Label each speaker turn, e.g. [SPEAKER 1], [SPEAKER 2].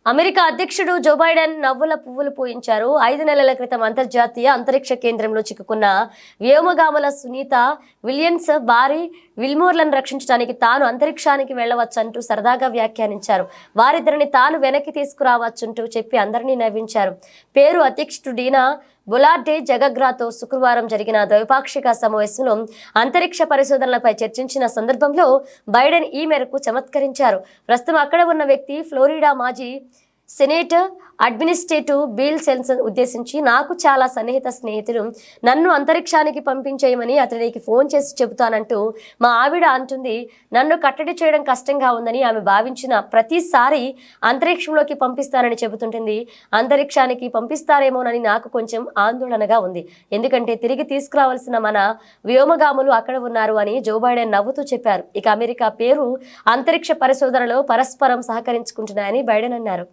[SPEAKER 1] America అధ్యక్షుడు Joe Biden నవ్వుల పువ్వులు పూయించారు. 5 నెలల క్రితం అంతర్జాతీయ అంతరిక్ష కేంద్రంలో చిక్కుకున్న వ్యోమగాముల సునీత విలియమ్స్ భారీ విల్మోర్లను రక్షించడానికి తాను అంతరిక్షానికి వెళ్లవచ్చంటూ సరదాగా వ్యాఖ్యానించారు. వారిద్దరిని తాను వెనక్కి తీసుకురావచ్చంటూ చెప్పి అందరినీ నవ్వించారు. పేరు అధ్యక్షుడు డీనా బొలార్డే జగగ్రాతో శుక్రవారం జరిగిన ద్వైపాక్షిక సమావేశంలో అంతరిక్ష పరిశోధనలపై చర్చించిన సందర్భంలో బైడెన్ ఈ మేరకు చమత్కరించారు. ప్రస్తుతం అక్కడ ఉన్న వ్యక్తి ఫ్లోరిడా మాజీ సెనేటర్ అడ్మినిస్ట్రేటివ్ బిల్ సెన్సన్ ఉద్దేశించి నాకు చాలా సన్నిహిత స్నేహితులు నన్ను అంతరిక్షానికి పంపించేయమని అతనికి ఫోన్ చేసి చెబుతానంటూ మా ఆవిడ అంటుంది. నన్ను కట్టడి చేయడం కష్టంగా ఉందని ఆమె భావించిన ప్రతిసారి అంతరిక్షంలోకి పంపిస్తానని చెబుతుంటుంది. అంతరిక్షానికి పంపిస్తారేమోనని నాకు కొంచెం ఆందోళనగా ఉంది, ఎందుకంటే తిరిగి తీసుకురావాల్సిన మన వ్యోమగాములు అక్కడ ఉన్నారు అని జో బైడెన్ నవ్వుతూ చెప్పారు. ఇక అమెరికా పేరు అంతరిక్ష పరిశోధనలో పరస్పరం సహకరించుకుంటున్నాయని బైడెన్ అన్నారు.